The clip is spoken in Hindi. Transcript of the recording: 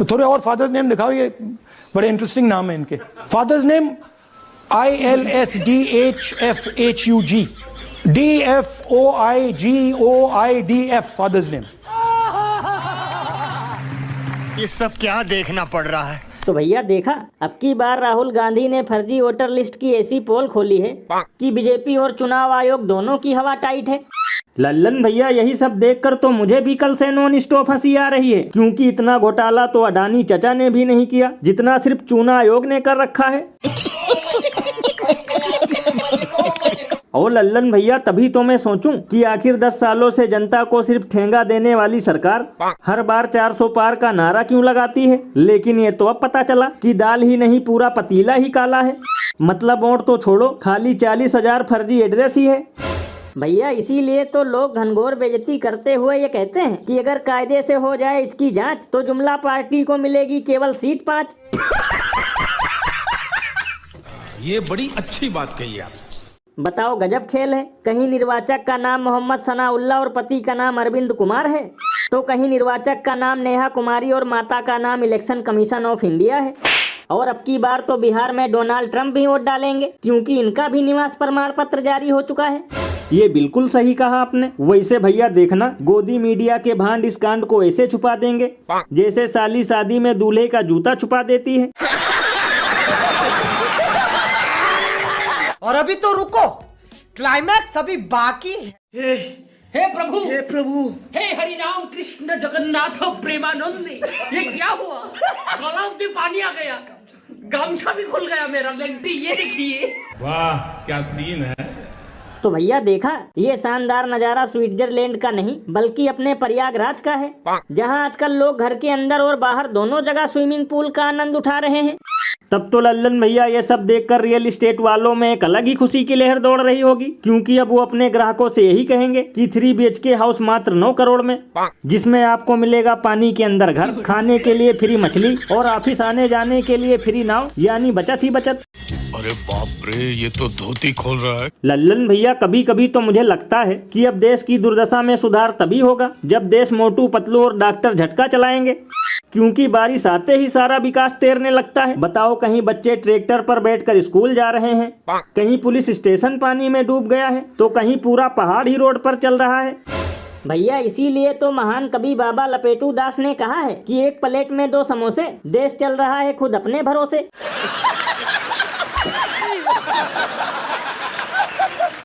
थोड़े और फादर्स नेम दिखाओ, ये बड़े इंटरेस्टिंग नाम है इनके। Father's name ILSDHFHUG, DFOIGOIDF, father's name. ये सब क्या देखना पड़ रहा है? तो भैया देखा, अब की बार राहुल गांधी ने फर्जी वोटर लिस्ट की ऐसी पोल खोली है कि बीजेपी और चुनाव आयोग दोनों की हवा टाइट है। लल्लन भैया, यही सब देखकर तो मुझे भी कल से नॉन स्टॉप हंसी आ रही है, क्योंकि इतना घोटाला तो अडानी चचा ने भी नहीं किया जितना सिर्फ चुनाव आयोग ने कर रखा है। और लल्लन भैया, तभी तो मैं सोचूं कि आखिर 10 सालों से जनता को सिर्फ ठेंगा देने वाली सरकार हर बार 400 पार का नारा क्यों लगाती है। लेकिन ये तो अब पता चला कि दाल ही नहीं पूरा पतीला ही काला है। मतलब वोट तो छोड़ो, खाली 40,000 फर्जी एड्रेस ही है। भैया इसीलिए तो लोग घनघोर बेइज्जती करते हुए ये कहते हैं कि अगर कायदे से हो जाए इसकी जांच तो जुमला पार्टी को मिलेगी केवल सीट 5। ये बड़ी अच्छी बात कही आप। बताओ, गजब खेल है। कहीं निर्वाचक का नाम मोहम्मद सनाउल्लाह और पति का नाम अरविंद कुमार है, तो कहीं निर्वाचक का नाम नेहा कुमारी और माता का नाम इलेक्शन कमीशन ऑफ इंडिया है। और अब की बार तो बिहार में डोनाल्ड ट्रंप भी वोट डालेंगे, क्योंकि इनका भी निवास प्रमाण पत्र जारी हो चुका है। ये बिल्कुल सही कहा आपने। वैसे भैया देखना, गोदी मीडिया के भांड इस कांड को ऐसे छुपा देंगे जैसे साली शादी में दूल्हे का जूता छुपा देती है। और अभी तो रुको, क्लाइमैक्स अभी बाकी है। हे प्रभु, हे प्रभु, हे हरि राम कृष्ण जगन्नाथ प्रेमानंद, ये क्या हुआ? गलाव में पानी आ गया, गामछा भी खुल गया मेरा। लेंटी ये देखिए, वाह क्या सीन है। तो भैया देखा, ये शानदार नजारा स्विट्जरलैंड का नहीं बल्कि अपने प्रयागराज का है, जहां आजकल लोग घर के अंदर और बाहर दोनों जगह स्विमिंग पूल का आनंद उठा रहे हैं। तब तो लल्लन भैया ये सब देखकर रियल एस्टेट वालों में एक अलग ही खुशी की लहर दौड़ रही होगी, क्योंकि अब वो अपने ग्राहकों से यही कहेंगे कि 3 BHK हाउस मात्र 9 करोड़ में, जिसमें आपको मिलेगा पानी के अंदर घर, खाने के लिए फ्री मछली और ऑफिस आने जाने के लिए फ्री नाव, यानी बचत ही बचत। अरे बाप रे, ये तो धोती खोल रहा है। लल्लन भैया, कभी कभी तो मुझे लगता है कि अब देश की दुर्दशा में सुधार तभी होगा जब देश मोटू पतलू और डॉक्टर झटका चलाएंगे, क्योंकि बारिश आते ही सारा विकास तैरने लगता है। बताओ, कहीं बच्चे ट्रैक्टर पर बैठकर स्कूल जा रहे हैं, कहीं पुलिस स्टेशन पानी में डूब गया है, तो कहीं पूरा पहाड़ ही रोड पर चल रहा है। भैया इसीलिए तो महान कवि बाबा लपेटू दास ने कहा है कि एक प्लेट में 2 समोसे, देश चल रहा है खुद अपने भरोसे।